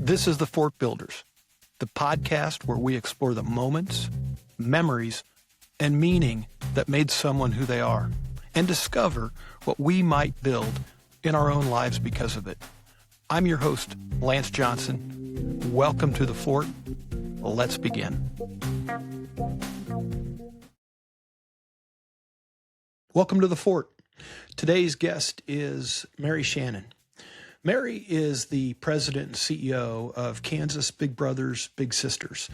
This is The Fort Builders, the podcast where we explore the moments, memories, and meaning that made someone who they are, and discover what we might build in our own lives because of it. I'm your host, Lance Johnson. Welcome to The Fort. Let's begin. Welcome to The Fort. Today's guest is Mary Shannon. Mary is the president and CEO of Kansas Big Brothers Big Sisters,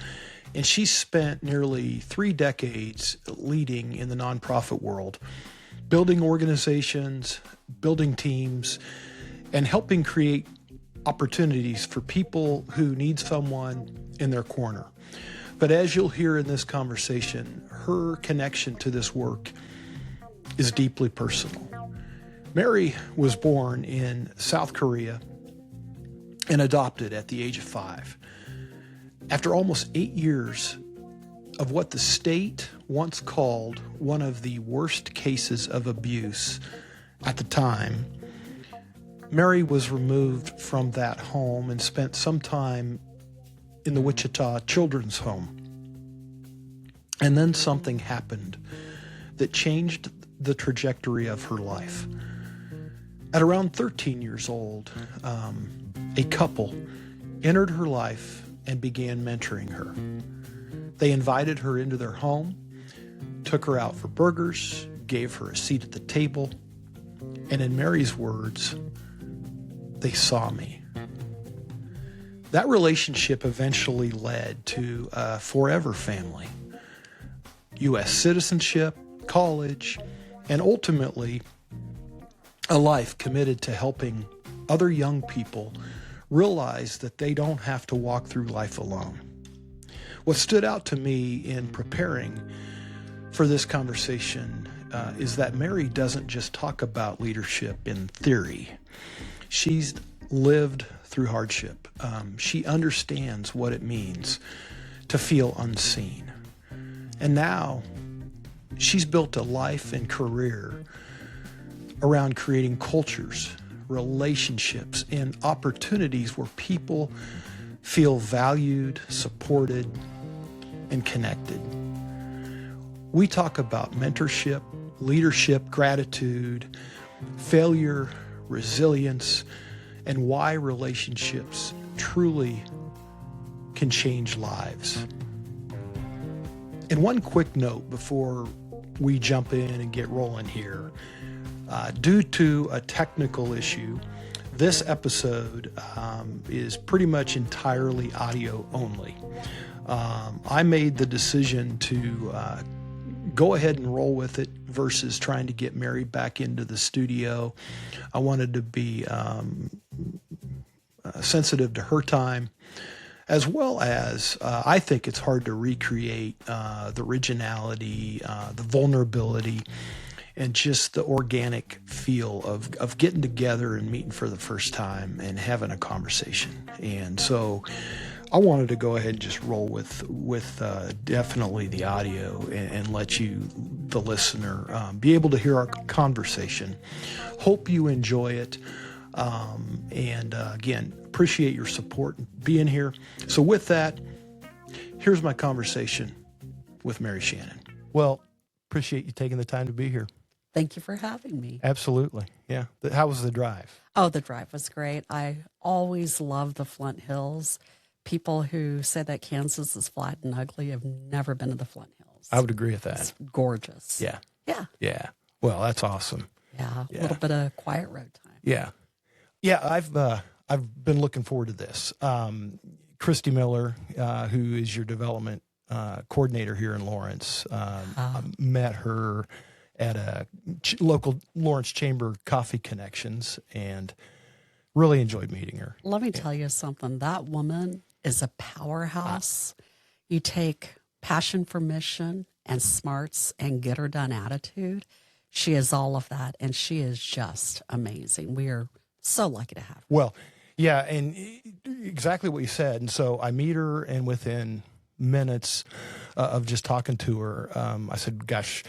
and she's spent nearly 3 decades leading in the nonprofit world, building organizations, building teams, and helping create opportunities for people who need someone in their corner. But as you'll hear in this conversation, her connection to this work is deeply personal. Mary was born in South Korea and adopted at the age of 5. After almost 8 years of what the state once called one of the worst cases of abuse at the time, Mary was removed from that home and spent some time in the Wichita children's home. And then something happened that changed the trajectory of her life. At around 13 years old, a couple entered her life and began mentoring her. They invited her into their home, took her out for burgers, gave her a seat at the table, and in Mary's words, they saw me. That relationship eventually led to a forever family, U.S. citizenship, college, and ultimately a life committed to helping other young people realize that they don't have to walk through life alone. What stood out to me in preparing for this conversation is that Mary doesn't just talk about leadership in theory. She's lived through hardship. She understands what it means to feel unseen. And now she's built a life and career around creating cultures, relationships, and opportunities where people feel valued, supported, and connected. We talk about mentorship, leadership, gratitude, failure, resilience, and why relationships truly can change lives. And one quick note before we jump in and get rolling here. Due to a technical issue, this episode is pretty much entirely audio only. I made the decision to go ahead and roll with it versus trying to get Mary back into the studio. I wanted to be sensitive to her time, as well as I think it's hard to recreate the originality, the vulnerability, and just the organic feel of getting together and meeting for the first time and having a conversation. And so I wanted to go ahead and just roll with definitely the audio and let you, the listener, be able to hear our conversation. Hope you enjoy it. And again, appreciate your support and being here. So with that, here's my conversation with Mary Shannon. Well, appreciate you taking the time to be here. Thank you for having me. Absolutely. Yeah. How was the drive? Oh, the drive was great. I always love the Flint Hills. People who say that Kansas is flat and ugly have never been to the Flint Hills. I would agree with that. It's gorgeous. Yeah. Yeah. Yeah. Well, that's awesome. Yeah. A little bit of quiet road time. Yeah. Yeah. I've been looking forward to this. Christy Miller, who is your development coordinator here in Lawrence, met her at a local Lawrence Chamber Coffee Connections and really enjoyed meeting her. Let me tell you something. That woman is a powerhouse. You take passion for mission and smarts and get her done attitude. She is all of that, and she is just amazing. We are so lucky to have her. Well, yeah, and exactly what you said. And so I meet her, and within minutes of just talking to her, I said, gosh,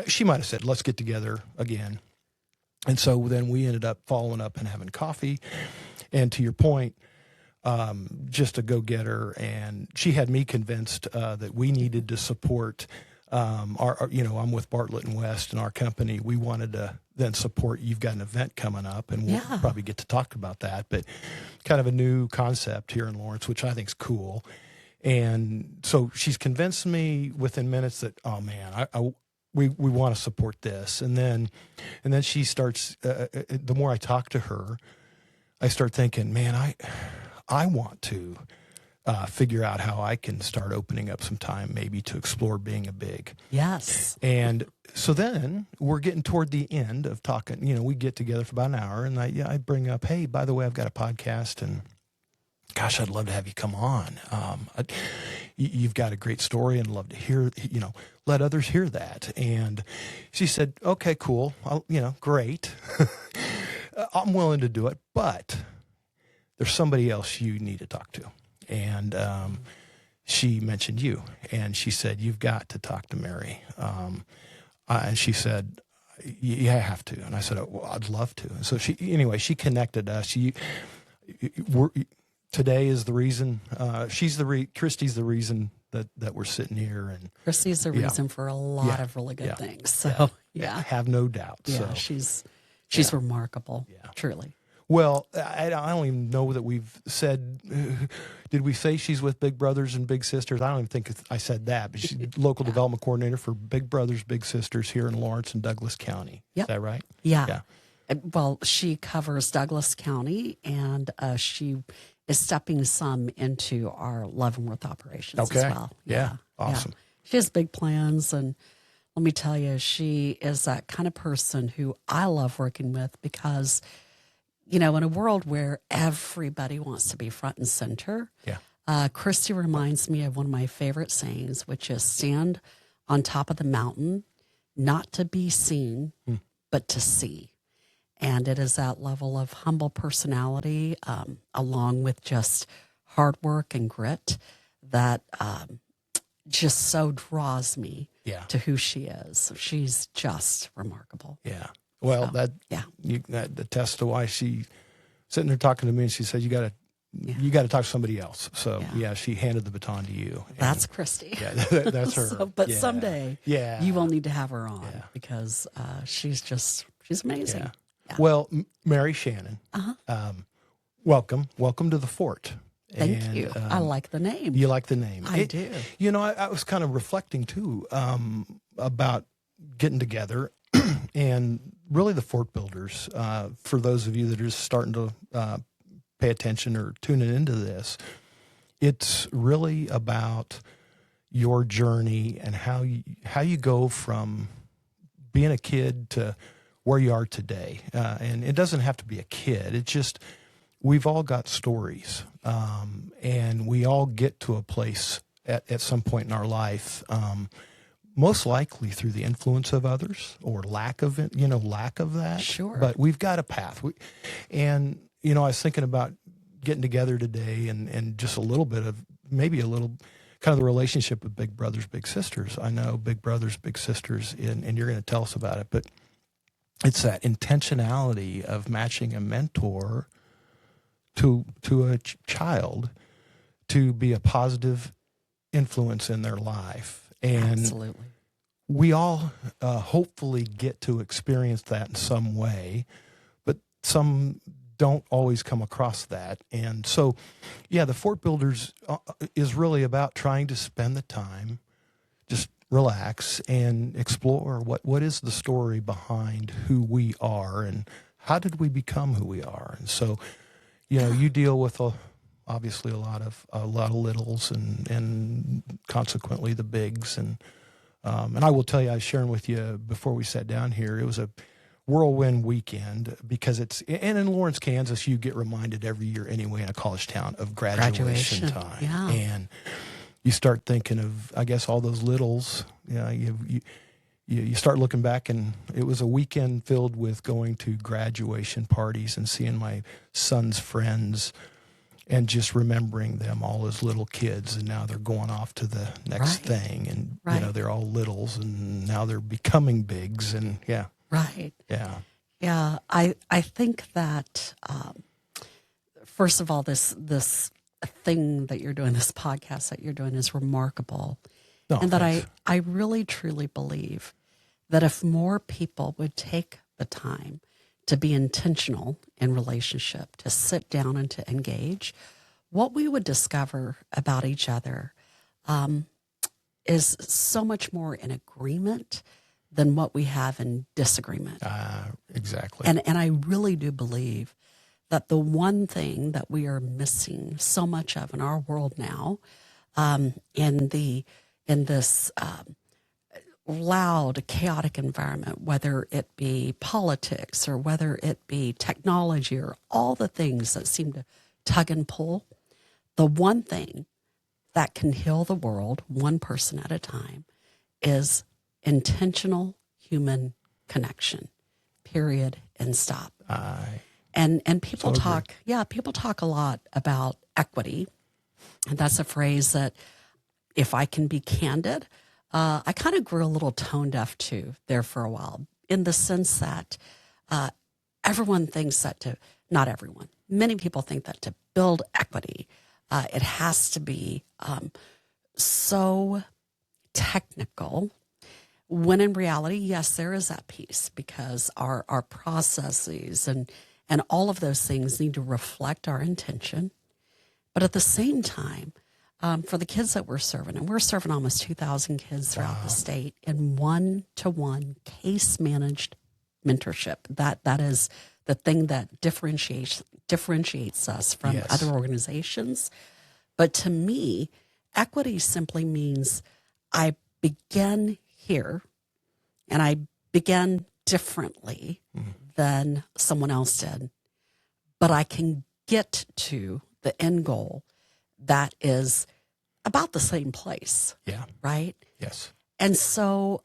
she might have said, let's get together again. And so then we ended up following up and having coffee. And to your point, just a go-getter, and she had me convinced that we needed to support I'm with Bartlett and West and our company. We wanted to then support. You've got an event coming up, and we'll probably get to talk about that. But kind of a new concept here in Lawrence, which I think is cool. And so she's convinced me within minutes that, oh man, we want to support this. And then she starts. The more I talk to her, I start thinking, man, I want to figure out how I can start opening up some time maybe to explore being a big. Yes. And so then we're getting toward the end of talking. We get together for about an hour, and I bring up, hey, by the way, I've got a podcast, and gosh, I'd love to have you come on. You've got a great story, and love to hear, let others hear that. And she said, okay, cool. Great. I'm willing to do it, but there's somebody else you need to talk to. And she mentioned you, and she said, you've got to talk to Mary. And she said, you have to. And I said, well, I'd love to. And so she connected us. Today is the reason, Christy's the reason that we're sitting here. And Christy's the reason for a lot of really good things. So, I have no doubt. Yeah, so. She's remarkable, truly. Well, I don't even know that we've said, did we say she's with Big Brothers and Big Sisters? I don't even think I said that, but she's local development coordinator for Big Brothers, Big Sisters here in Lawrence and Douglas County. Yep. Is that right? Yeah. Well, she covers Douglas County, and she is stepping some into our Leavenworth operations as well. Yeah. Awesome. Yeah. She has big plans, and let me tell you, she is that kind of person who I love working with because in a world where everybody wants to be front and center, Christy reminds me of one of my favorite sayings, which is stand on top of the mountain, not to be seen, but to see. And it is that level of humble personality, along with just hard work and grit that just so draws me to who she is. She's just remarkable. Yeah. Well, that attests to why she sitting there talking to me, and she said, "You got to talk to somebody else." So she handed the baton to you. That's Christy. Yeah, that's her. But someday, you will need to have her on because she's amazing. Yeah. Yeah. Well, Mary Shannon, welcome to the Fort. Thank you. I like the name. You like the name? I do. I was kind of reflecting too about getting together. And really the Fort Builders, for those of you that are just starting to pay attention or tuning into this, it's really about your journey and how you go from being a kid to where you are today. And it doesn't have to be a kid. It's just we've all got stories, and we all get to a place at some point in our life, most likely through the influence of others or lack of that. Sure. But we've got a path. I was thinking about getting together today and just a little bit of maybe a little kind of the relationship with Big Brothers, Big Sisters. I know Big Brothers, Big Sisters, and you're going to tell us about it, but it's that intentionality of matching a mentor to a child to be a positive influence in their life. And absolutely. We all hopefully get to experience that in some way, but some don't always come across that. And so, the Fort Builders is really about trying to spend the time, just relax and explore what is the story behind who we are and how did we become who we are. And so, you deal with obviously a lot of littles and consequently the bigs. And I will tell you, I was sharing with you before we sat down here, it was a whirlwind weekend because and in Lawrence, Kansas, you get reminded every year anyway in a college town of graduation time. Yeah. And you start thinking of, I guess, all those littles. You start looking back, and it was a weekend filled with going to graduation parties and seeing my son's friends and just remembering them all as little kids, and now they're going off to the next thing, and they're all littles, and now they're becoming bigs, and I think that first of all, this thing that you're doing, this podcast that you're doing, is remarkable, and that I really truly believe that if more people would take the time to be intentional in relationship, to sit down and to engage, what we would discover about each other is so much more in agreement than what we have in disagreement. Exactly. And I really do believe that the one thing that we are missing so much of in our world now, in this loud, chaotic environment, whether it be politics or whether it be technology or all the things that seem to tug and pull, the one thing that can heal the world, one person at a time, is intentional human connection, period, and stop. And people talk, people talk a lot about equity. And that's a phrase that, if I can be candid, I kind of grew a little tone deaf to there for a while, in the sense that everyone thinks that not everyone, many people think that to build equity, it has to be so technical, when in reality, yes, there is that piece, because our processes and all of those things need to reflect our intention. But at the same time, for the kids that we're serving, and we're serving almost 2,000 kids throughout the state in one-to-one case-managed mentorship. That is the thing that differentiates us from other organizations. But to me, equity simply means I begin here, and I begin differently than someone else did, but I can get to the end goal that is about the same place. Yeah. Right? Yes. And so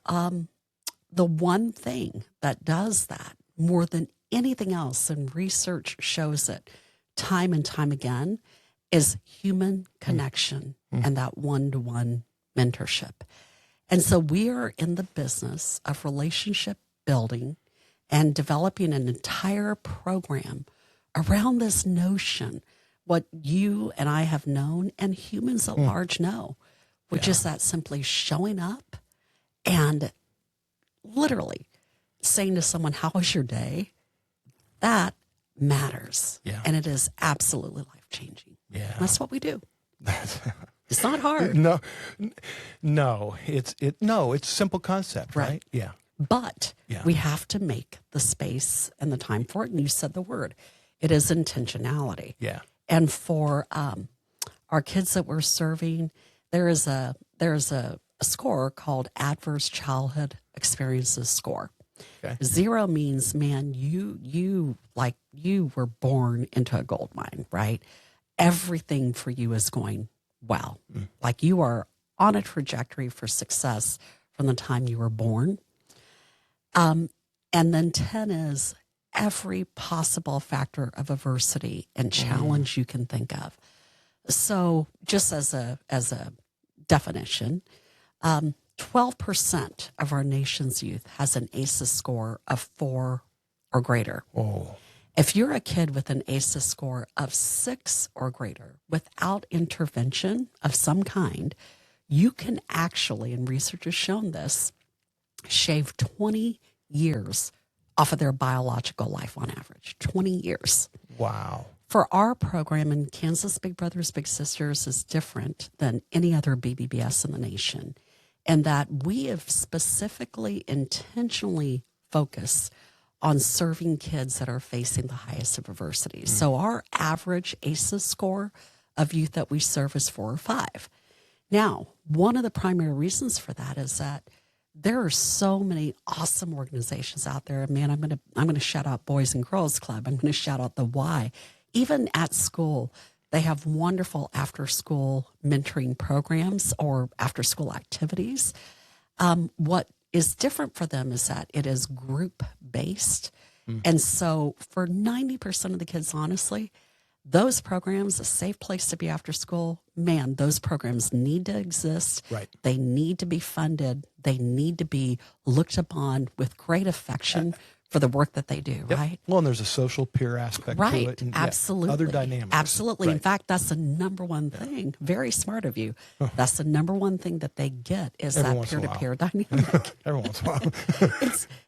the one thing that does that more than anything else, and research shows it time and time again, is human connection and that one-to-one mentorship. And so we are in the business of relationship building and developing an entire program around this notion, what you and I have known and humans at large know, which is that simply showing up and literally saying to someone, "How was your day?" That matters. Yeah. And it is absolutely life-changing. Yeah. That's what we do. It's not hard. No, it's a simple concept, right? Yeah. But we have to make the space and the time for it. And you said the word. It is intentionality. Yeah. And for our kids that we're serving, there is a score called Adverse Childhood Experiences Score. Okay. 0 means, man, you were born into a gold mine, right? Everything for you is going well. Like you are on a trajectory for success from the time you were born. And then 10 is every possible factor of adversity and challenge you can think of. So just as a definition, 12% of our nation's youth has an ACEs score of 4 or greater. Oh. If you're a kid with an ACEs score of 6 or greater, without intervention of some kind, you can actually, and research has shown this, shave 20 years off of their biological life on average. 20 years. Wow. For our program in Kansas, Big Brothers Big Sisters is different than any other BBBS in the nation, and that we have specifically, intentionally focused on serving kids that are facing the highest of adversity. So our average ACEs score of youth that we serve is 4 or 5. Now, one of the primary reasons for that is that there are so many awesome organizations out there. Man, I'm gonna shout out Boys and Girls Club. I'm gonna shout out the Y. Even at school, they have wonderful after-school mentoring programs or after-school activities. What is different for them is that it is group-based. And so for 90% of the kids, honestly, those programs, a safe place to be after school, man, those programs need to exist. Right. They need to be funded. They need to be looked upon with great affection for the work that they do, Yep. right? Well, and there's a social peer aspect to Right. it. And, Absolutely. other dynamics. Absolutely. In Right. fact, that's the number one thing. Very smart of you. That's the number one thing that they get is Every that once in a while. peer-to-peer dynamic. Every once in a while.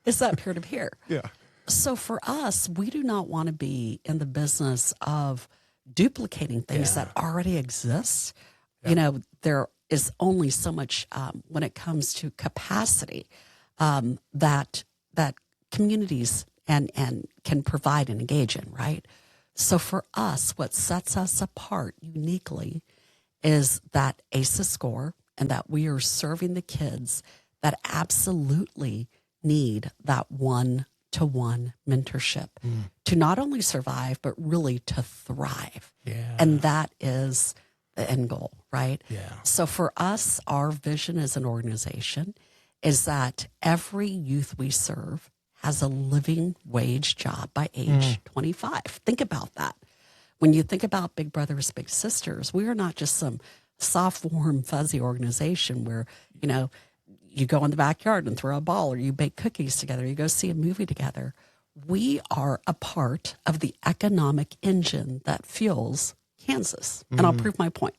It's that peer-to-peer. Yeah. So for us, we do not want to be in the business of duplicating things that already exist. You know, there is only so much when it comes to capacity that communities and can provide and engage in, right? So for us, what sets us apart uniquely is that ACEs score and that we are serving the kids that absolutely need that one-to-one mentorship to not only survive, but really to thrive. Yeah. And that is the end goal, right? Yeah. So for us, our vision as an organization is that every youth we serve has a living wage job by age 25. Think about that. When you think about Big Brothers, Big Sisters, we are not just some soft, warm, fuzzy organization where, you know, you go in the backyard and throw a ball, or you bake cookies together, you go see a movie together. We are a part of the economic engine that fuels Kansas. And I'll prove my point.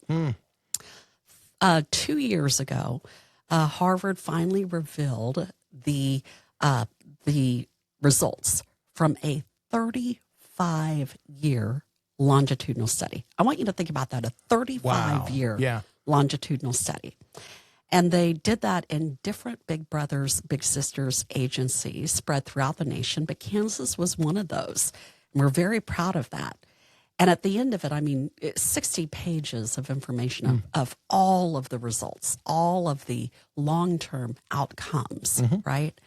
2 years ago, Harvard finally revealed the results from a 35-year longitudinal study. I want you to think about that, a 35-year longitudinal study. And they did that in different Big Brothers, Big Sisters agencies spread throughout the nation, but Kansas was one of those. And we're very proud of that. And at the end of it, I mean, 60 pages of information of all of the results, all of the long-term outcomes, right?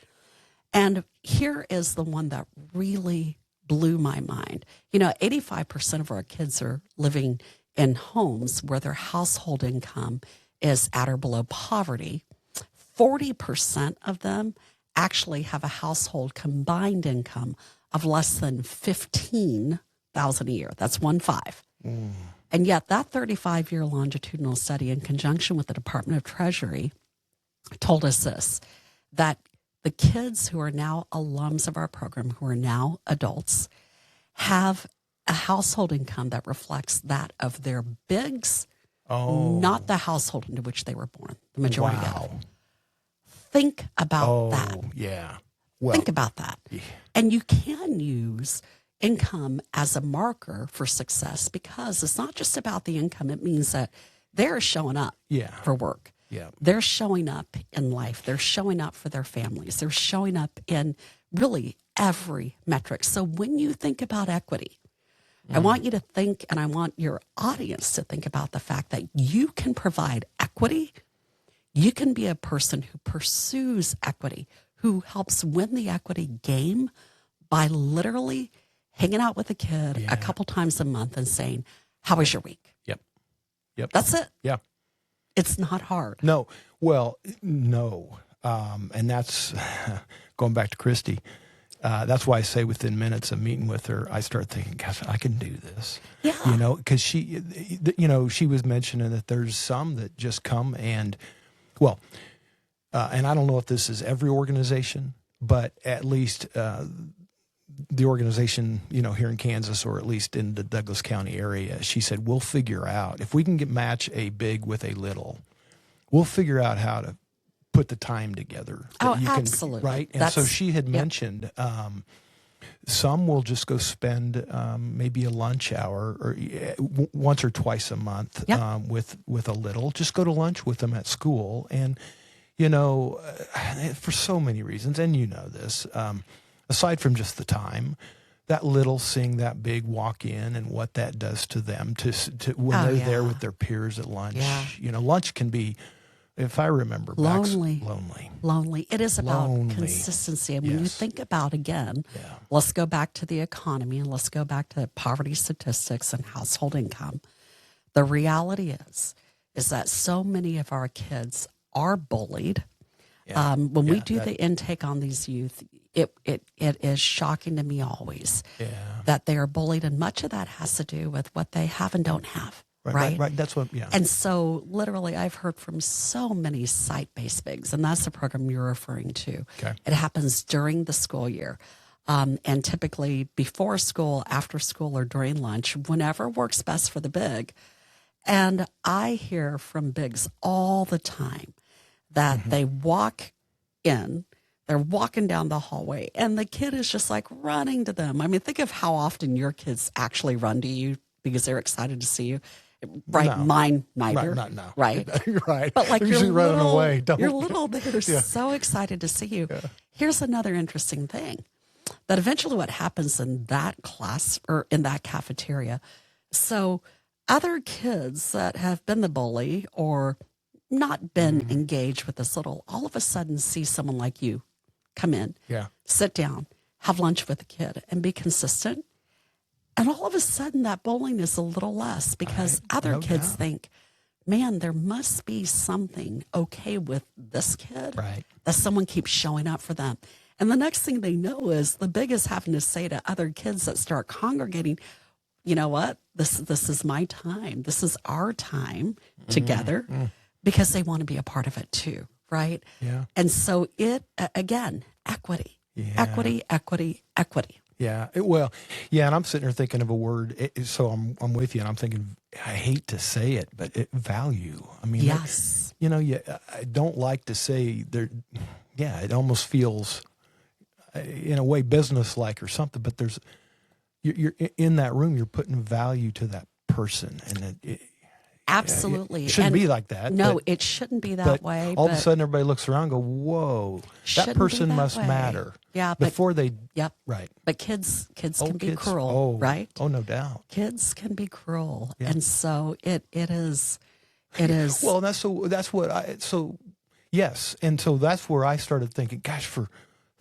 And here is the one that really blew my mind. You know, 85% of our kids are living in homes where their household income is at or below poverty. 40% of them actually have a household combined income of less than $15,000 a year. That's 15. And yet that 35-year longitudinal study in conjunction with the Department of Treasury told us this, that the kids who are now alums of our program, who are now adults, have a household income that reflects that of their bigs, not the household into which they were born, the majority of. Think about that. Yeah. Well, think about that. Yeah. And you can use income as a marker for success because it's not just about the income. It means that they're showing up for work. Yeah. They're showing up in life. They're showing up for their families. They're showing up in really every metric. So when you think about equity, I want you to think, and I want your audience to think about the fact that you can provide equity. You can be a person who pursues equity, who helps win the equity game by literally hanging out with a kid a couple times a month and saying, how was your week? Yep. That's it. Yeah. It's not hard. No. Well, no. And that's going back to Christy. That's why I say within minutes of meeting with her, I start thinking, gosh, I can do this. Yeah. You know, because she, you know, she was mentioning that there's some that just come and, well, and I don't know if this is every organization, but at least the organization, you know, here in Kansas or at least in the Douglas County area, she said, we'll figure out, if we can match a big with a little, we'll figure out how to put the time together. Absolutely. Right? And so she had mentioned some will just go spend maybe a lunch hour or once or twice a month with a little. Just go to lunch with them at school. And, you know, for so many reasons, and you know this, aside from just the time, that little seeing that big walk in and what that does to them to when they're there with their peers at lunch. Yeah. You know, lunch can be, if I remember, lonely. It is about consistency. And when you think about, again, let's go back to the economy and let's go back to poverty statistics and household income. The reality is that so many of our kids are bullied. When we do the intake on these youth, it is shocking to me always that they are bullied. And much of that has to do with what they have and don't have. Right. That's what, And so literally I've heard from so many site-based bigs, and that's the program you're referring to. Okay. It happens during the school year. And typically before school, after school, or during lunch, whenever works best for the big. And I hear from bigs all the time that they walk in, they're walking down the hallway, and the kid is just like running to them. I mean, think of how often your kids actually run to you because they're excited to see you. Right, No. mine neither. No. Right, Right. but like They're you're usually running little, away. Don't. you're little. They're so excited to see you. Yeah. Here's another interesting thing: that eventually, what happens in that class or in that cafeteria? So, other kids that have been the bully or not been engaged with this little, all of a sudden see someone like you come in, Yeah. sit down, have lunch with the kid, and be consistent. And all of a sudden, that bullying is a little less because other no kids doubt. think, man, there must be something okay with this kid Right. that someone keeps showing up for them. And the next thing they know is the big is having to say to other kids that start congregating, you know what, this is my time. This is our time together because they want to be a part of it too, right? Yeah. And so again, equity, Yeah. equity. Yeah. And I'm sitting there thinking of a word. So I'm with you, and I'm thinking, I hate to say it, but value. I mean, Yes. I don't like to say there. Yeah, it almost feels in a way business-like or something. But you're in that room. You're putting value to that person, and Absolutely. it shouldn't And be like that. No, but, it shouldn't be that but way. all of a sudden, everybody looks around and go, whoa, that Shouldn't be person that must way. matter. Yeah, but Before they, yep. right. But kids can be Kids, cruel, right? Oh, no doubt. Kids can be cruel. Yeah. And so it is Well, yes. And so that's where I started thinking, gosh, for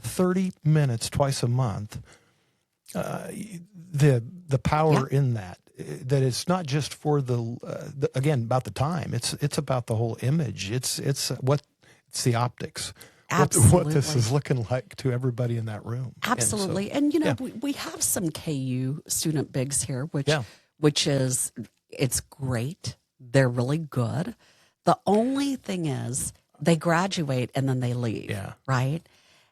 30 minutes twice a month, the power in that it's not just for again, about the time. It's about the whole image. It's the optics. Absolutely. What this is looking like to everybody in that room. Absolutely. And, we have some KU student bigs here, which is, it's great. They're really good. The only thing is they graduate and then they leave. Yeah. Right.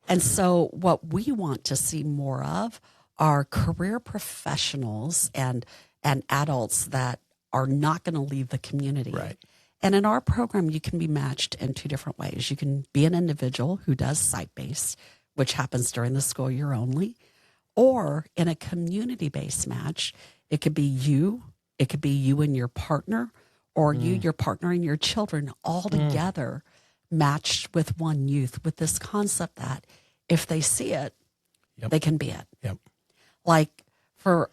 And so what we want to see more of are career professionals and adults that are not going to leave the community. Right. And in our program, you can be matched in two different ways. You can be an individual who does site-based, which happens during the school year only, or in a community-based match, it could be you and your partner, or you, your partner, and your children all together matched with one youth with this concept that if they see it, they can be it. Yep. Like for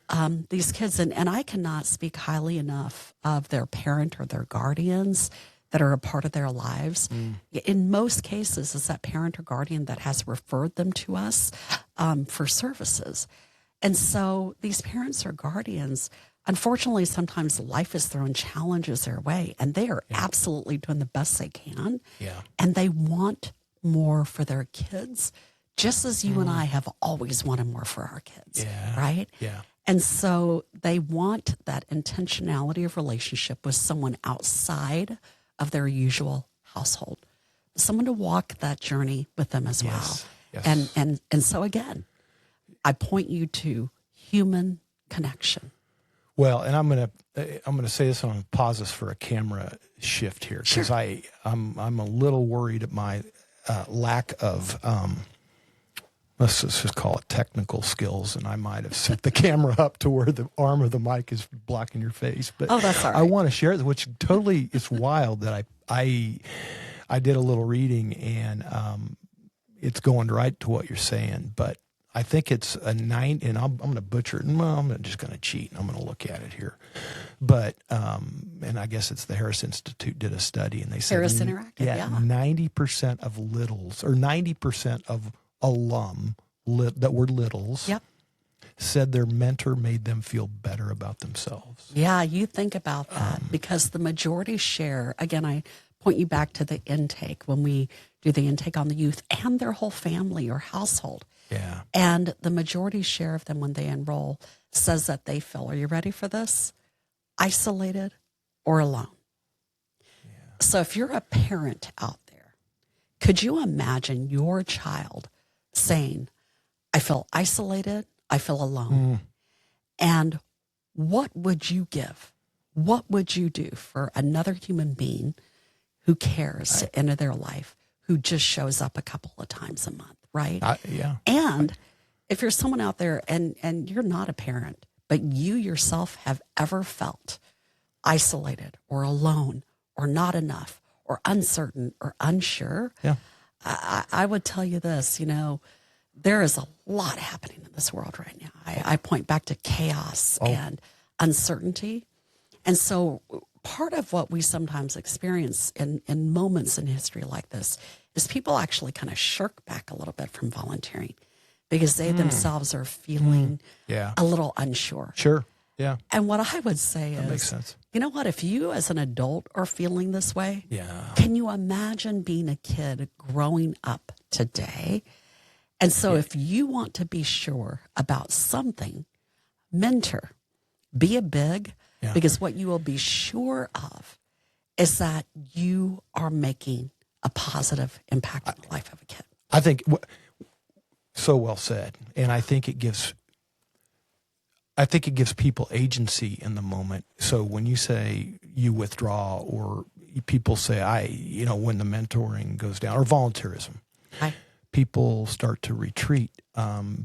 these kids, and I cannot speak highly enough of their parent or their guardians that are a part of their lives. In most cases, it's that parent or guardian that has referred them to us for services. And so these parents or guardians, unfortunately, sometimes life is throwing challenges their way, and they are absolutely doing the best they can. Yeah. And they want more for their kids, just as you and I have always wanted more for our kids. Yeah. Right? Yeah. And so they want that intentionality of relationship with someone outside of their usual household, someone to walk that journey with them as well. Yes. And so again, I point you to human connection. Well, and I'm gonna say this, and I'm gonna pause this for a camera shift here, because I'm a little worried at my lack of let's just call it technical skills, and I might have set the camera up to where the arm of the mic is blocking your face. But that's all right. I want to share this, which totally is wild that I did a little reading, and it's going right to what you're saying, but I think it's a 9, and I'm going to butcher it. Well, I'm just going to cheat. I'm going to look at it here. But, and I guess it's the Harris Institute did a study, and they said Harris Interactive, 90% of littles, or 90% of alum that were littles said their mentor made them feel better about themselves. Yeah, you think about that, because the majority share, again, I point you back to the intake when we do the intake on the youth and their whole family or household. Yeah. And the majority share of them when they enroll says that they feel, are you ready for this? Isolated or alone. Yeah. So if you're a parent out there, could you imagine your child saying, I feel isolated. I feel alone. And what would you give? What would you do for another human being who cares to enter their life, who just shows up a couple of times a month, right? Yeah. And if you're someone out there and you're not a parent, but you yourself have ever felt isolated or alone or not enough or uncertain or unsure, Yeah. I would tell you this, there is a lot happening in this world right now. I point back to chaos and uncertainty. And so part of what we sometimes experience in moments in history like this is people actually kind of shirk back a little bit from volunteering because they themselves are feeling a little unsure. Sure. Yeah. And what I would say That is, makes sense. you know what? If you as an adult are feeling this way, Yeah. can you imagine being a kid growing up today? And so if you want to be sure about something, mentor, be a big, because what you will be sure of is that you are making a positive impact on the life of a kid. I think so well said. And I think it gives people agency in the moment. So when you say you withdraw or people say, when the mentoring goes down or volunteerism, people start to retreat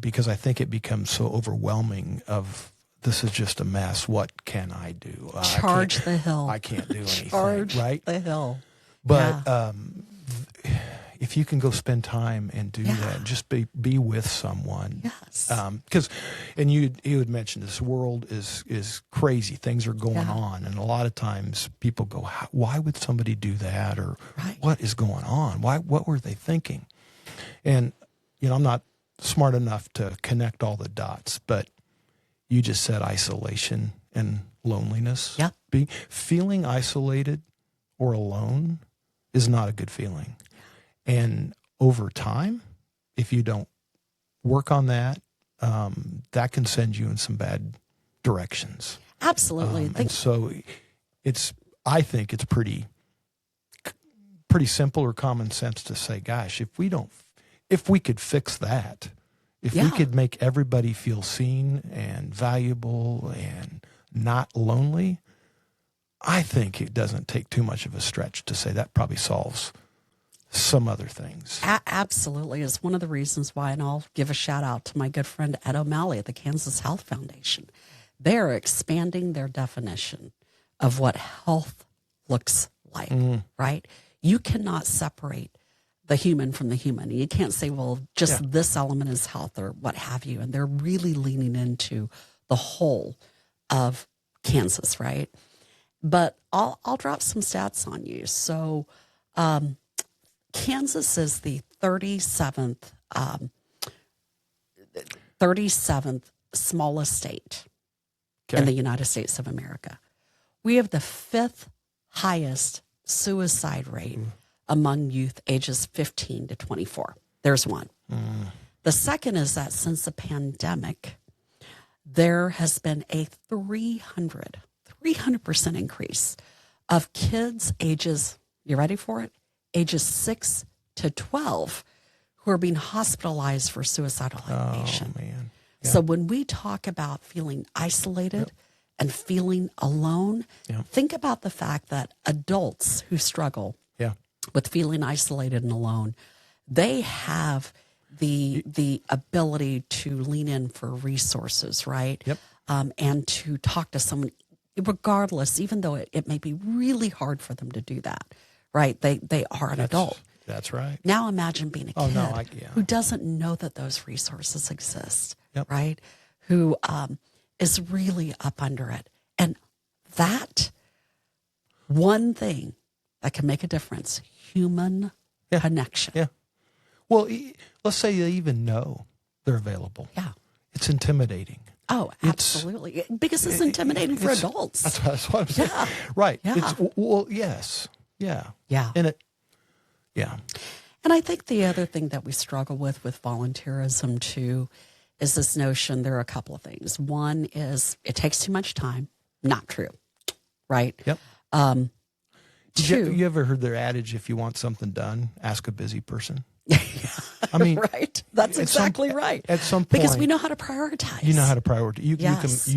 because I think it becomes so overwhelming of this is just a mess. What can I do? Charge the hill. I can't do anything. Charge right? the hill. But if you can go spend time and do that, just be with someone. Yes. Because, and you had mentioned this world is crazy. Things are going on. And a lot of times people go, why would somebody do that? Or what is going on? What were they thinking? And, I'm not smart enough to connect all the dots, but you just said isolation and loneliness. Yeah. Feeling isolated or alone is not a good feeling. And over time, if you don't work on that, that can send you in some bad directions. Absolutely. And so I think it's pretty simple or common sense to say, gosh, if we could fix that, if we could make everybody feel seen and valuable and not lonely, I think it doesn't take too much of a stretch to say that probably solves some other things. Absolutely. It's one of the reasons why, and I'll give a shout out to my good friend Ed O'Malley at the Kansas Health Foundation. They're expanding their definition of what health looks like, right? You cannot separate the human from the human. You can't say, well, just this element is health or what have you. And they're really leaning into the whole of Kansas, right? But I'll drop some stats on you. So Kansas is the 37th smallest state in the United States of America. We have the 5th highest suicide rate among youth ages 15 to 24. There's one. The second is that since the pandemic, there has been a 300% increase of kids ages, you ready for it? Ages 6 to 12 who are being hospitalized for suicidal ideation. Oh, man. Yeah. So when we talk about feeling isolated and feeling alone, think about the fact that adults who struggle with feeling isolated and alone, they have the ability to lean in for resources, right? Yep. And to talk to someone, regardless, even though it may be really hard for them to do that, right? They are an adult. That's right. Now imagine being a kid yeah. who doesn't know that those resources exist, Yep. right? Who is really up under it. And that one thing that can make a difference, human connection. Yeah. Well, let's say they even know they're available. Yeah. It's intimidating. Oh, absolutely. Because it's intimidating for adults. That's what I'm saying. Yeah. Right. Yeah. Well, yes. Yeah. Yeah. And And I think the other thing that we struggle with volunteerism too is this notion. There are a couple of things. One is it takes too much time. Not true. Right? Yep. Two, you ever heard their adage, if you want something done, ask a busy person? I mean, right. That's exactly right. At some point, because we know how to prioritize. You know how to prioritize. Yes.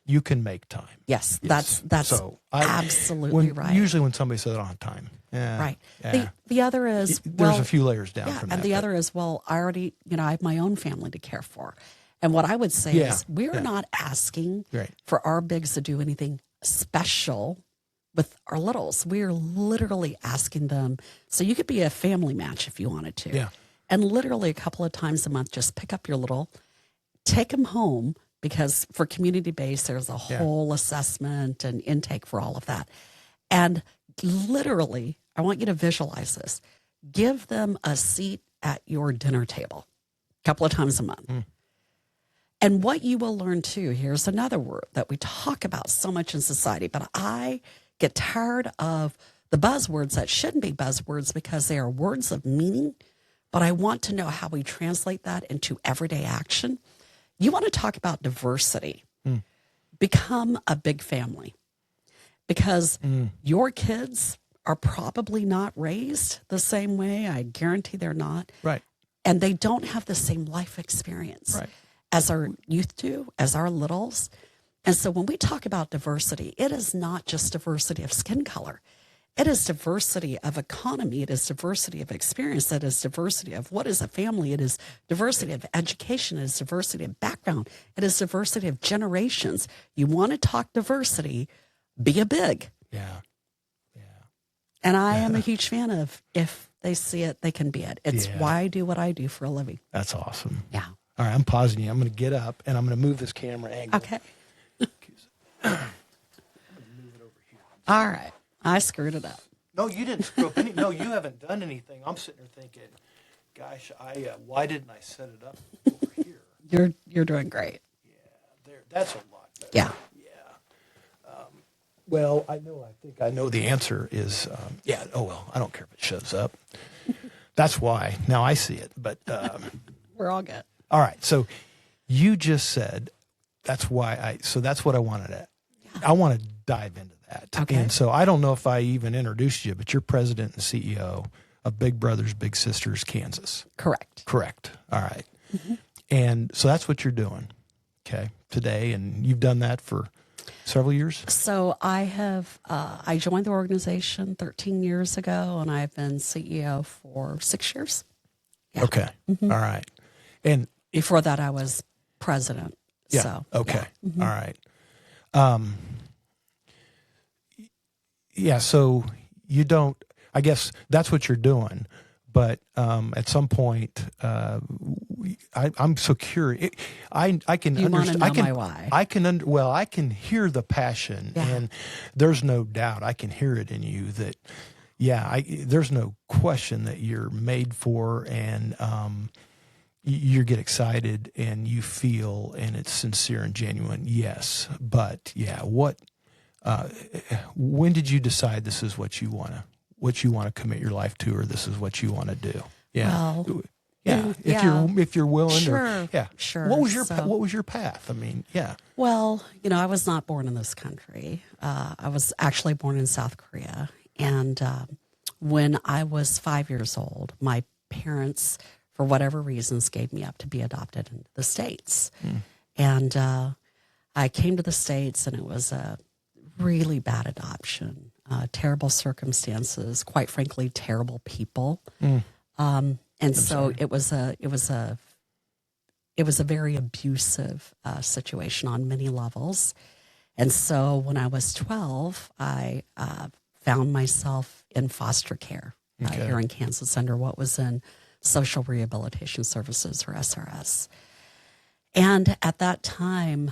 You can make time. Yes, that's so absolutely right. Usually when somebody says I don't have time. Yeah, right. Yeah. The other is, there's a few layers down from that. And the other is, well, I already, I have my own family to care for. And what I would say is we're not asking for our bigs to do anything special with our littles. We're literally asking them. So you could be a family match if you wanted to. Yeah. And literally a couple of times a month, just pick up your little, take them home, because for community-based, there's a whole assessment and intake for all of that. And literally, I want you to visualize this. Give them a seat at your dinner table a couple of times a month. And what you will learn too, here's another word that we talk about so much in society, but I get tired of the buzzwords that shouldn't be buzzwords because they are words of meaning, but I want to know how we translate that into everyday action. You want to talk about diversity. Become a big family, because your kids are probably not raised the same way. I guarantee they're not. Right. And they don't have the same life experience as our youth do, as our littles. And so when we talk about diversity, it is not just diversity of skin color. It is diversity of economy. It is diversity of experience. It is diversity of what is a family. It is diversity of education. It is diversity of background. It is diversity of generations. You want to talk diversity, be a big. Yeah. And I am a huge fan of, if they see it, they can be it. It's why I do what I do for a living. That's awesome. Yeah. All right, I'm pausing you. I'm going to get up and I'm going to move this camera angle. Okay. All right. I screwed it up. No, you didn't screw up any. No, you haven't done anything. I'm sitting there thinking, gosh, why didn't I set it up over here? You're doing great. Yeah, that's a lot better. Yeah. Well, I think I know the answer is, oh, well, I don't care if it shows up. That's why. Now I see it, but. We're all good. All right. So you just said, that's what I wanted to, I want to dive into that. Okay. And so I don't know if I even introduced you, but you're president and CEO of Big Brothers, Big Sisters, Kansas. Correct. All right. And so that's what you're doing, okay, today. And you've done that for several years? So I have, I joined the organization 13 years ago, and I've been CEO for 6 years. Yeah. Okay. All right. And before that, I was president. Yeah. So, okay. All right. So you don't, I guess that's what you're doing. But at some point, I'm so curious. I can understand. You want to know my why? I can hear the passion, and there's no doubt. I can hear it in you that, there's no question that you're made for, and you get excited and you feel, and it's sincere and genuine. Yes, but what? When did you decide this is what you want to commit your life to, or this is what you want to do? Well, if you're willing, sure. What was your path? I mean, Well, I was not born in this country. I was actually born in South Korea, and when I was 5 years old, my parents, for whatever reasons, gave me up to be adopted into the States, and I came to the States, and it was a really bad adoption. Terrible circumstances, quite frankly, terrible people. And so it was a very abusive situation on many levels. And so when I was 12, I found myself in foster care here in Kansas under what was in Social Rehabilitation Services, or SRS. And at that time,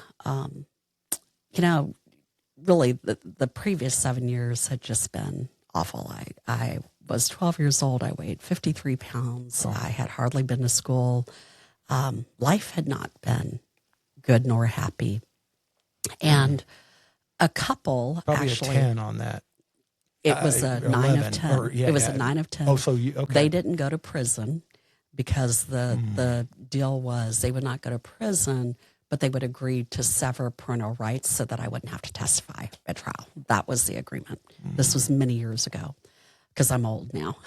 really the previous 7 years had just been awful. I was 12 years old. I weighed 53 pounds. I had hardly been to school. Life had not been good nor happy. And a couple probably actually, a 10 on that. It was a 9 of 10. It was a 9 of 10. Oh, so they didn't go to prison because the deal was they would not go to prison, but they would agree to sever parental rights so that I wouldn't have to testify at trial. That was the agreement. This was many years ago, because I'm old now.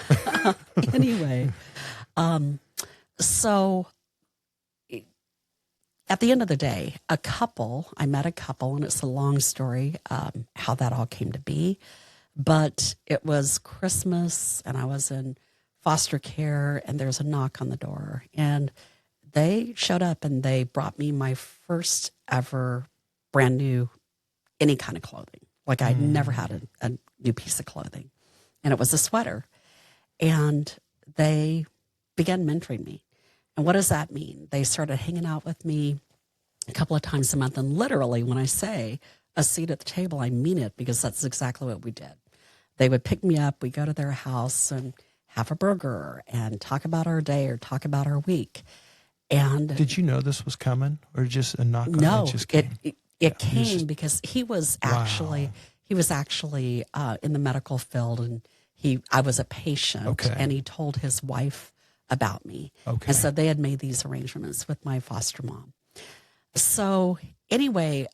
Anyway, So at the end of the day, I met a couple, and it's a long story how that all came to be. But it was Christmas, and I was in foster care, and there's a knock on the door. And they showed up, and they brought me my first ever brand new, any kind of clothing. Like I'd never had a new piece of clothing. And it was a sweater. And they began mentoring me. And what does that mean? They started hanging out with me a couple of times a month. And literally, when I say a seat at the table, I mean it, because that's exactly what we did. They would pick me up. We go to their house and have a burger and talk about our day or talk about our week. And did you know this was coming, or just a knock on it? No, Just came? it came because he was actually in the medical field, and I was a patient, Okay. and he told his wife about me. Okay. And so they had made these arrangements with my foster mom. So anyway,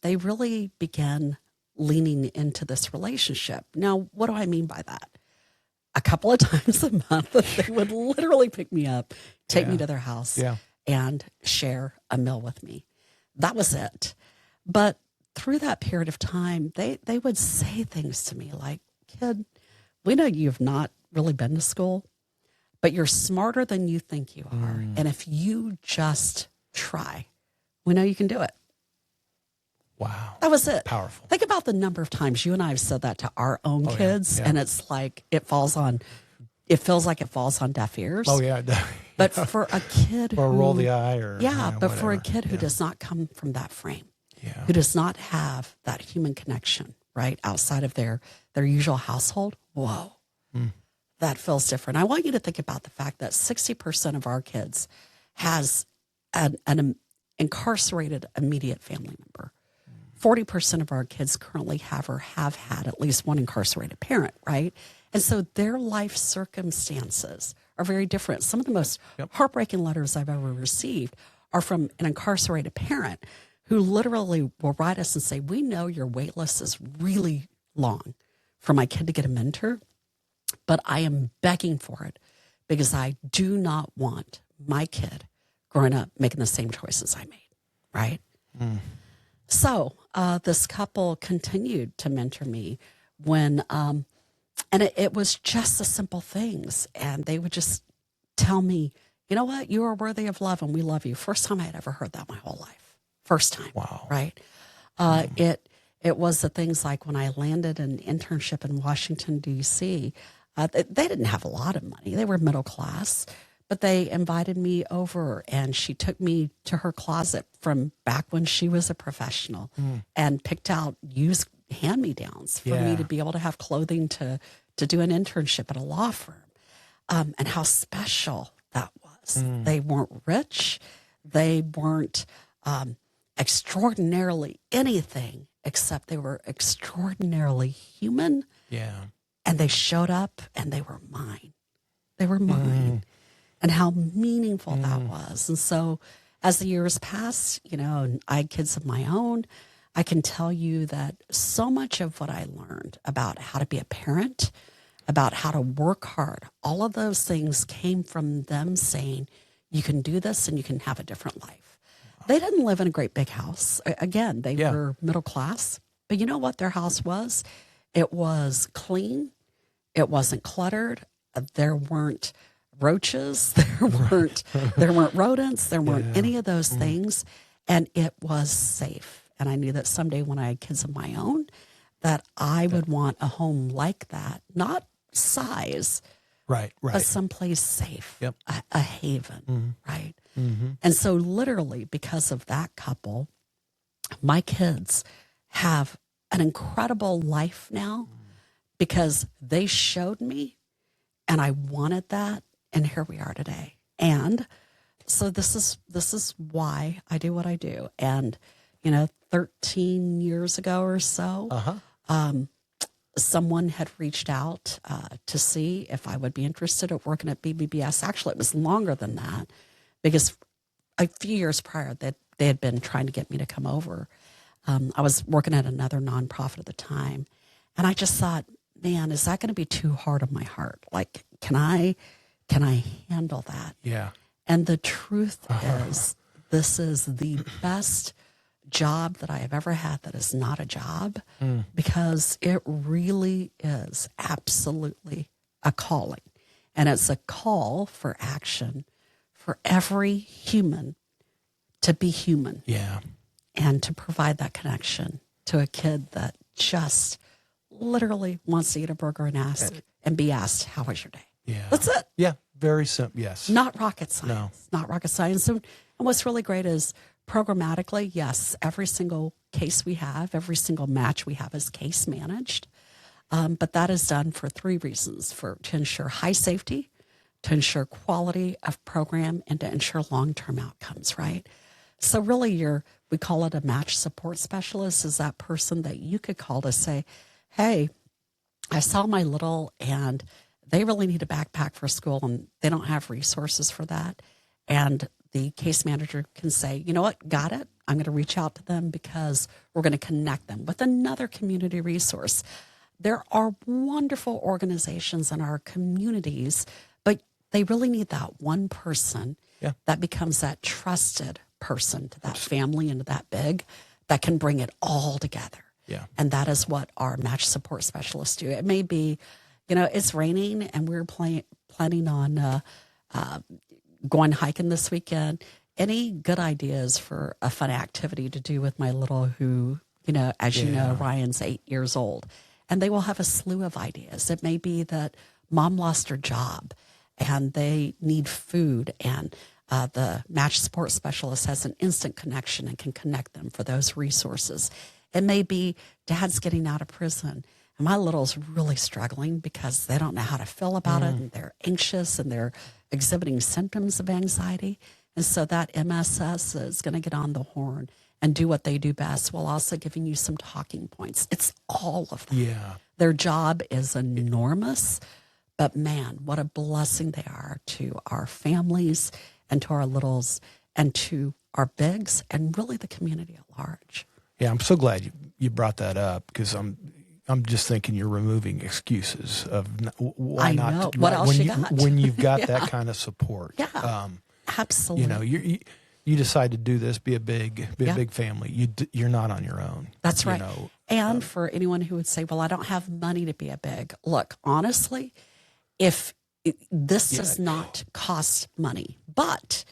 they really began leaning into this relationship. Now, what do I mean by that? A couple of times a month, they would literally pick me up, take me to their house, and share a meal with me. That was it. But through that period of time, they would say things to me like, "Kid, we know you've not really been to school, but you're smarter than you think you are. And if you just try, we know you can do it." Wow. That was it. Powerful. Think about the number of times you and I have said that to our own kids, and it's like it feels like it falls on deaf ears. Oh, yeah. But for a kid or who, roll the eye, or but for a whatever. kid who does not come from that frame, Yeah. who does not have that human connection, right, outside of their usual household, whoa, that feels different. I want you to think about the fact that 60% of our kids has an incarcerated immediate family member. 40% of our kids currently have or have had at least one incarcerated parent, right? And so their life circumstances are very different. Some of the most heartbreaking letters I've ever received are from an incarcerated parent who literally will write us and say, "We know your wait list is really long for my kid to get a mentor, but I am begging for it because I do not want my kid growing up making the same choices I made," right? So this couple continued to mentor me when, and it was just the simple things. And they would just tell me, "You know what? You are worthy of love, and we love you." First time I had ever heard that my whole life. First time. Wow. Right? It was the things like when I landed an internship in Washington, D.C., they didn't have a lot of money. They were middle class. But they invited me over, and she took me to her closet from back when she was a professional and picked out used hand-me-downs for me to be able to have clothing to do an internship at a law firm. And how special that was. They weren't rich. They weren't extraordinarily anything, except they were extraordinarily human. Yeah. And they showed up, and they were mine. They were mine. And how meaningful that was. And so as the years passed, and I had kids of my own, I can tell you that so much of what I learned about how to be a parent, about how to work hard, all of those things came from them saying, "You can do this and you can have a different life." They didn't live in a great big house. Again, they were middle class. But you know what their house was? It was clean. It wasn't cluttered. There weren't roaches, there weren't rodents, there weren't any of those things, and it was safe. And I knew that someday when I had kids of my own, that I would want a home like that, not size, right, but someplace safe, Yep. a haven, right? And so literally because of that couple, my kids have an incredible life now because they showed me, and I wanted that. And here we are today. And so this is why I do what I do. And, 13 years ago or so, someone had reached out to see if I would be interested in working at BBBS. Actually, it was longer than that because a few years prior that they had been trying to get me to come over. I was working at another nonprofit at the time. And I just thought, man, is that going to be too hard on my heart? Like, can I handle that? Yeah. And the truth is, this is the best job that I have ever had that is not a job, because it really is absolutely a calling. And it's a call for action for every human to be human. Yeah. And to provide that connection to a kid that just literally wants to eat a burger and be asked, how was your day? Yeah. That's it. Yeah. Very simple. Yes. Not rocket science. No. Not rocket science. And what's really great is programmatically, yes, every single case we have, every single match we have is case managed. But that is done for 3 reasons: to ensure high safety, to ensure quality of program, and to ensure long-term outcomes, right? So really we call it a match support specialist, is that person that you could call to say, hey, I saw my little and they really need a backpack for school and they don't have resources for that. And the case manager can say, you know what, got it. I'm going to reach out to them because we're going to connect them with another community resource. There are wonderful organizations in our communities, but they really need that one person that becomes that trusted person to that family and to that big that can bring it all together. Yeah. And that is what our match support specialists do. It may be, it's raining and we're planning on going hiking this weekend. Any good ideas for a fun activity to do with my little who, as you know, Ryan's 8 years old. And they will have a slew of ideas. It may be that mom lost her job and they need food, and the match support specialist has an instant connection and can connect them for those resources. It may be dad's getting out of prison and my little's really struggling because they don't know how to feel about it, and they're anxious and they're exhibiting symptoms of anxiety. And so that MSS is going to get on the horn and do what they do best, while also giving you some talking points. It's all of that. Yeah. Their job is enormous, but man, what a blessing they are to our families and to our littles and to our bigs and really the community at large. Yeah, I'm so glad you brought that up, because I'm just thinking you're removing excuses of why I not. know. What else you got? When you've got that kind of support. Yeah, absolutely. You decide to do this, be a big family. You're not on your own. That's right. And for anyone who would say, well, I don't have money to be a big, look, honestly, if this does not cost money, but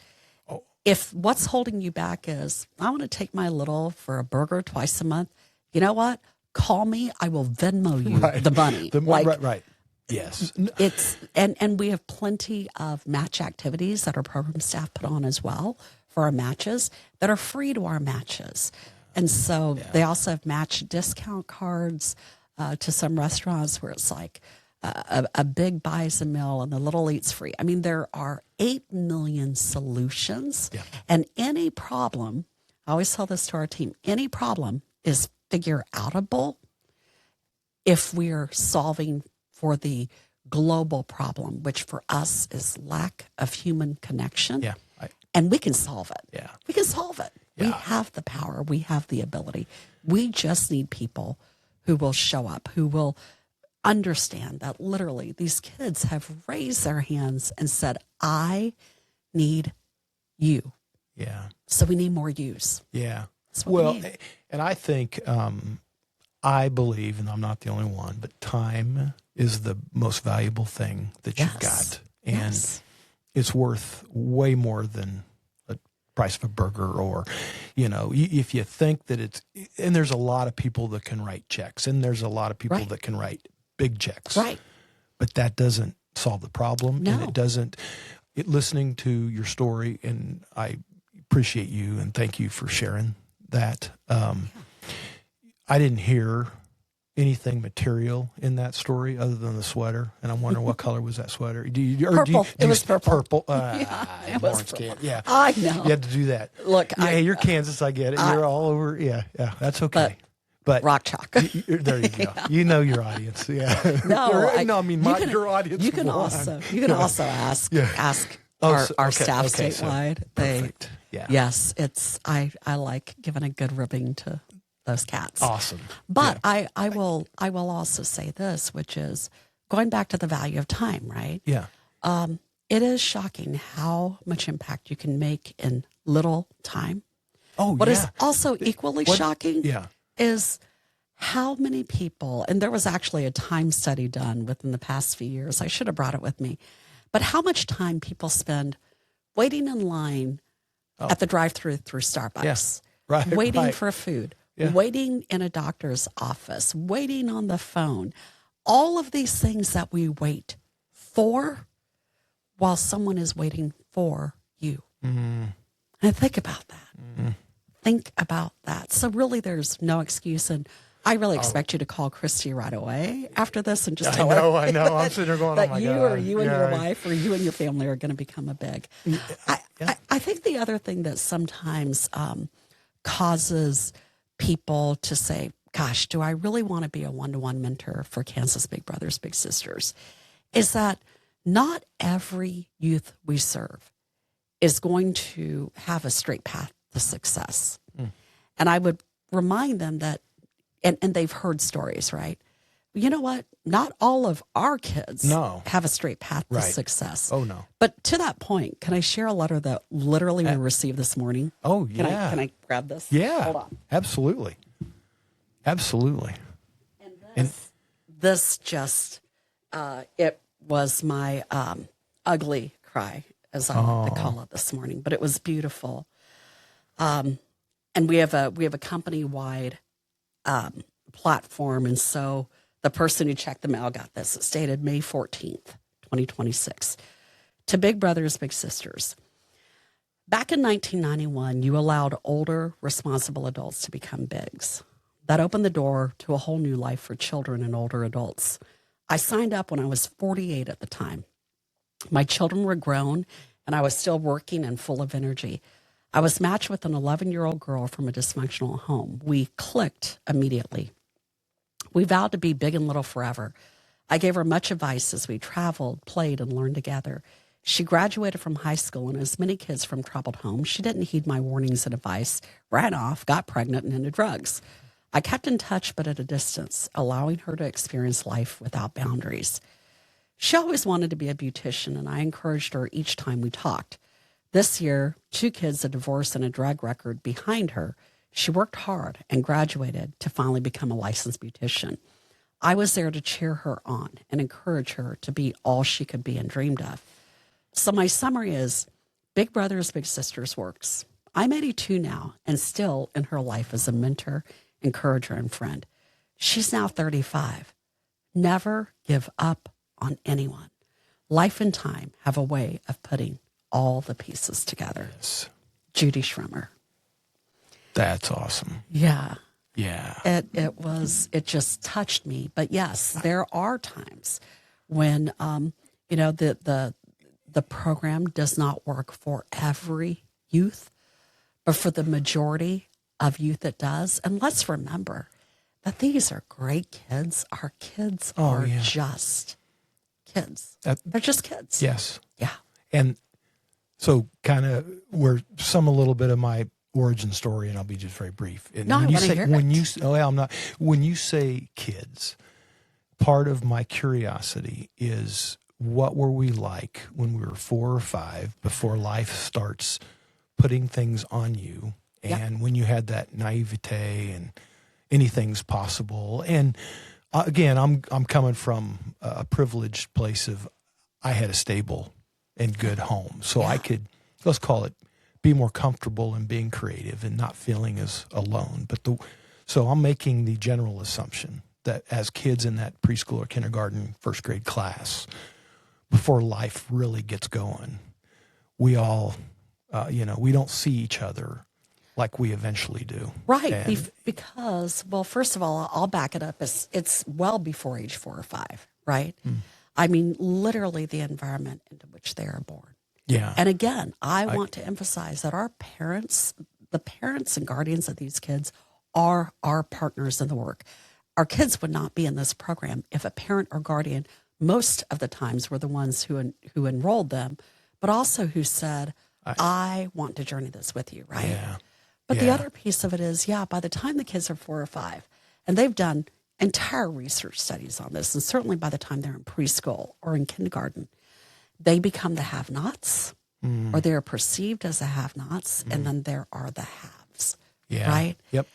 if what's holding you back is, I want to take my little for a burger twice a month, you know what? Call me. I will Venmo you the money. Right. Yes. It's and we have plenty of match activities that our program staff put on as well for our matches that are free to our matches. And so they also have match discount cards to some restaurants where it's like a big buys a meal and the little eats free. I mean, there are 8 million solutions, and any problem, I always tell this to our team, any problem is figure outable if we're solving for the global problem, which for us is lack of human connection. Yeah. And we can solve it. Yeah. We can solve it. Yeah. We have the power. We have the ability. We just need people who will show up, who will understand that literally these kids have raised their hands and said, I need you. Yeah. So we need more yous. Yeah. That's what we need. And I think, I believe, and I'm not the only one, but time is the most valuable thing that you've got. And it's worth way more than the price of a burger, or, if you think that it's, and there's a lot of people that can write checks, and there's a lot of people that can write big checks. Right. But that doesn't solve the problem. No. And it doesn't, listening to your story, and I appreciate you and thank you for sharing that. I didn't hear anything material in that story other than the sweater, and I'm wondering what color was that sweater? Purple. It was purple. Purple. It was purple. Yeah, I know. You had to do that. Look, you're Kansas. I get it. You're all over. Yeah, that's okay. But rock chalk. There you go. You know your audience. Yeah. No, your audience. You can also ask our staff statewide. Perfect. Yes, it's I like giving a good ribbing to those cats. Awesome. But I will also say this, which is going back to the value of time, right? Yeah. it is shocking how much impact you can make in little time. Oh, What yeah. is also equally shocking Yeah. is how many people, and there was actually a time study done within the past few years. I should have brought it with me. But how much time people spend waiting in line at the drive-through through Starbucks, Yeah. Right, waiting right. for food, Yeah. waiting in a doctor's office, waiting on the phone. All of these things that we wait for while someone is waiting for you. Mm-hmm. And think about that. Mm-hmm. Think about that. So really there's no excuse. And I really expect you to call Christy right away after this and just tell her. I know. I'm sitting there going, that oh my you God. or you and your wife or you and your family are going to become a big. I think the other thing that sometimes causes people to say, gosh, do I really want to be a one-to-one mentor for Kansas Big Brothers, Big Sisters, is that not every youth we serve is going to have a straight path to success. And I would remind them that, and they've heard stories, right? You know what? Not all of our kids have a straight path to success. Oh, no. But to that point, can I share a letter that literally we received this morning? Oh, yeah. Can I grab this? Yeah. Hold on. Absolutely. Absolutely. And this just, it was my ugly cry, as I like to call it this morning, but it was beautiful. And we have a company-wide platform, and so the person who checked the mail got this. It stated May 14th, 2026. To Big Brothers, Big Sisters. Back in 1991, you allowed older, responsible adults to become bigs. That opened the door to a whole new life for children and older adults. I signed up when I was 48 at the time. My children were grown, and I was still working and full of energy. I was matched with an 11-year-old girl from a dysfunctional home. We clicked immediately. We vowed to be big and little forever. I gave her much advice as we traveled, played, and learned together. She graduated from high school, and as many kids from troubled homes, she didn't heed my warnings and advice, ran off, got pregnant, and into drugs. I kept in touch, but at a distance, allowing her to experience life without boundaries. She always wanted to be a beautician, and I encouraged her each time we talked. This year, 2 kids, a divorce, and a drug record behind her, she worked hard and graduated to finally become a licensed beautician. I was there to cheer her on and encourage her to be all she could be and dreamed of. So my summary is, Big Brothers, Big Sisters works. I'm 82 now and still in her life as a mentor, encourager, and friend. She's now 35. Never give up on anyone. Life and time have a way of putting all the pieces together. Yes. Judy Schremer. That's awesome. Yeah. Yeah. It just touched me. But yes, there are times when, the program does not work for every youth, but for the majority of youth it does. And let's remember that these are great kids. Our kids are just kids. They're just kids. Yes. Yeah. And so kind of where a little bit of my origin story, and I'll be just very brief. And No, I want to hear it. When you say kids, part of my curiosity is, what were we like when we were 4 or 5 before life starts putting things on you, and when you had that naivete and anything's possible? And again, I'm coming from a privileged place of, I had a stable and good home, so I could, let's call it, be more comfortable in being creative and not feeling as alone. So I'm making the general assumption that as kids in that preschool or kindergarten, first grade class, before life really gets going, we all, we don't see each other like we eventually do. Right. Because, well, first of all, I'll back it up. It's well before age 4 or 5, right? I mean, literally the environment into which they are born. Yeah. And again, I want to emphasize that our parents, the parents and guardians of these kids, are our partners in the work. Our kids would not be in this program if a parent or guardian, most of the times, were the ones who enrolled them, but also who said, I want to journey this with you, right? Yeah. But the other piece of it is, by the time the kids are 4 or 5, and they've done entire research studies on this, and certainly by the time they're in preschool or in kindergarten, they become the have-nots, or they're perceived as the have-nots, and then there are the haves, right? Yep.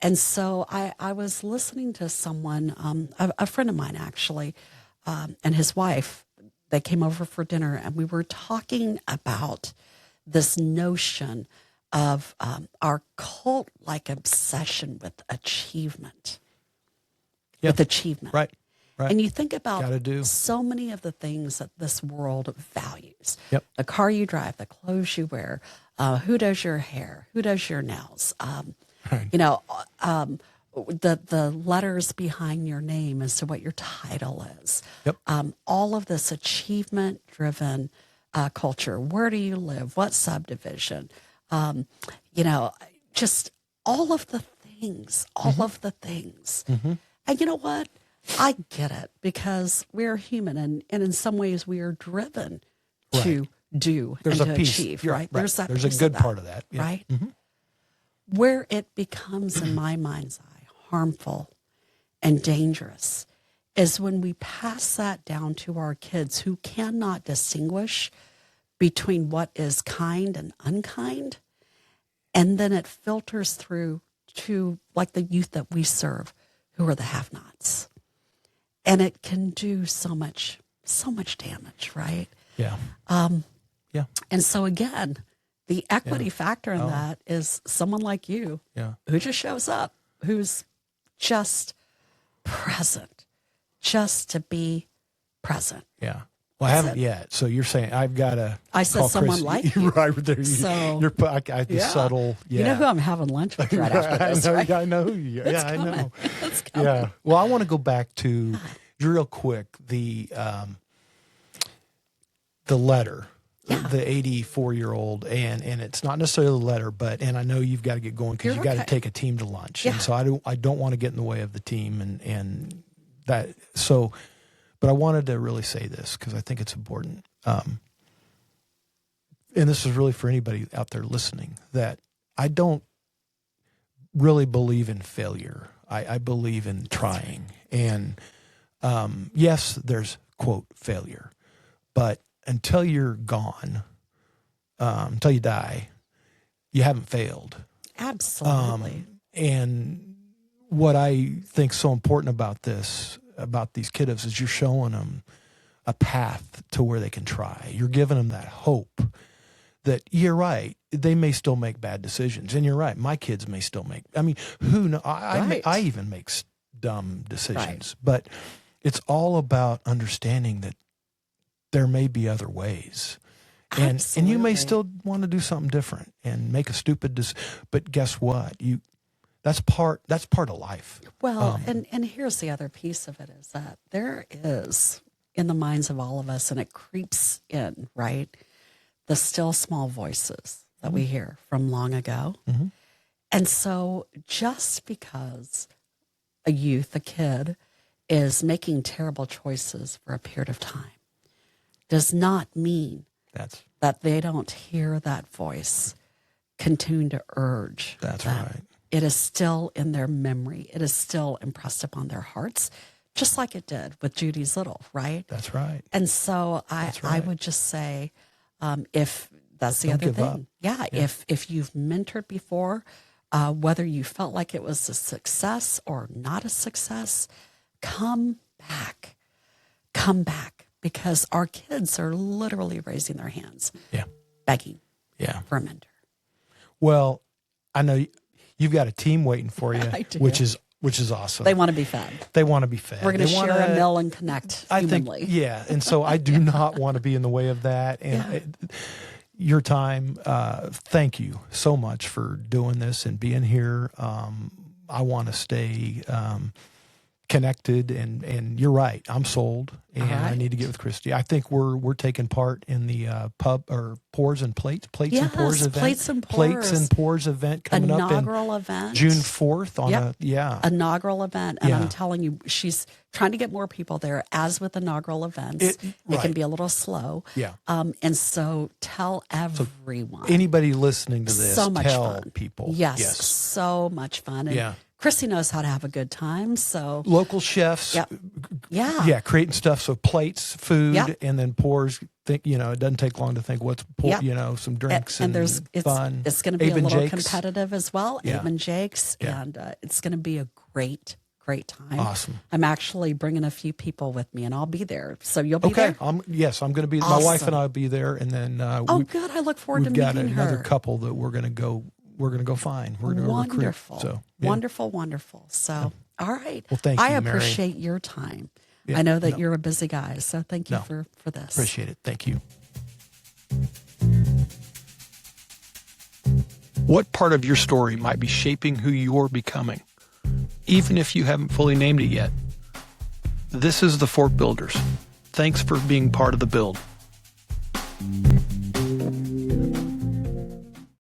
And so I was listening to someone, a friend of mine actually, and his wife. They came over for dinner, and we were talking about this notion of our cult-like obsession with achievement. Yep. With achievement. Right. Right. And you think about Gotta do. so many of the things that this world values. Yep. The car you drive, the clothes you wear, who does your hair, who does your nails, Right. you know, the letters behind your name as to what your title is. Yep. All of this achievement-driven culture. Where do you live? What subdivision? You know, just all of the things, of the things. And you know what? I get it, because we're human, and in some ways we are driven to do There's and a to piece. achieve, You're right? There's a piece good that, part of that. Yeah. right? Where it becomes, in my mind's eye, harmful and dangerous is when we pass that down to our kids who cannot distinguish between what is kind and unkind. And then it filters through to like the youth that we serve, who are the have-nots. And it can do so much damage, right? Yeah. Yeah. And so again, the equity factor in that is someone like you who just shows up, who's just present, just to be present. Yeah. Well, I haven't yet. So you're saying I've got to. I said call someone Chris. like you. Right there. So, you're the subtle. Yeah. You know who I'm having lunch with right after this, right? I know who you. It's Yeah, I coming. know. It's coming. Yeah. Well, I want to go back to real quick the letter. Yeah. The 84-year-old, and it's not necessarily the letter, but and I know you've got to get going because You're you got to okay. take a team to lunch, Yeah. and so I don't want to get in the way of the team and that. So, but I wanted to really say this because I think it's important, and this is really for anybody out there listening, that I don't really believe in failure. I believe in trying, and yes, there's quote failure, but until you're gone, until you die, you haven't failed. Absolutely. And what I think so important about this, about these kiddos, is you're showing them a path to where they can try. You're giving them that hope that you're right. They may still make bad decisions, and you're right. My kids may still make. I mean, who knows? I even make dumb decisions, but it's all about understanding that there may be other ways. And you may still want to do something different and make a stupid decision. But guess what? That's part of life. Well, and here's the other piece of it is that there is in the minds of all of us, and it creeps in, right? The still small voices that we hear from long ago. Mm-hmm. And so just because a youth, a kid, is making terrible choices for a period of time does not mean that they don't hear that voice continue to urge. That's that right. It is still in their memory. It is still impressed upon their hearts, just like it did with Judy's Little, right? That's right. And so I would just say, if that's the other thing. Up. Yeah, if you've mentored before, whether you felt like it was a success or not a success, come back. Come back. Because our kids are literally raising their hands, begging for a mentor. Well, I know you've got a team waiting for you, I do. which is awesome. They want to be fed. They want to be fed. We're going to share a meal and connect humanly. And so I do not want to be in the way of that. And your time, thank you so much for doing this and being here. I want to stay connected, and you're right. I'm sold, and I need to get with Christy. I think we're taking part in the pub or plates and pours event. Plates and Pours event coming inaugural up event June 4th on inaugural event. And I'm telling you, she's trying to get more people there. As with inaugural events, it can be a little slow. Yeah. And so tell everyone. Anybody listening to this, so much tell fun. people. Yes, so much fun. And Chrissy knows how to have a good time. So local chefs, creating stuff. So plates, food, and then pours. think, it doesn't take long to think what's, Yep. some drinks and it's fun. It's going to be Abe a and little Jake's. competitive as well. Yeah. Abe and Jake's, Yeah. and it's going to be a great time. Awesome. I'm actually bringing a few people with me, and I'll be there. So you'll be Okay. there. I'm going to be, my Awesome. wife and I will be there. And then, Good. I look forward to we've got meeting another her. couple that we're going to go find. We're going to recruit. Wonderful. So, yeah. Wonderful. So, all right. Well, thank you, I Mary. appreciate your time. Yeah, I know that you're a busy guy, so thank you for this. Appreciate it. Thank you. What part of your story might be shaping who you're becoming, even if you haven't fully named it yet? This is the Fort Builders. Thanks for being part of the build.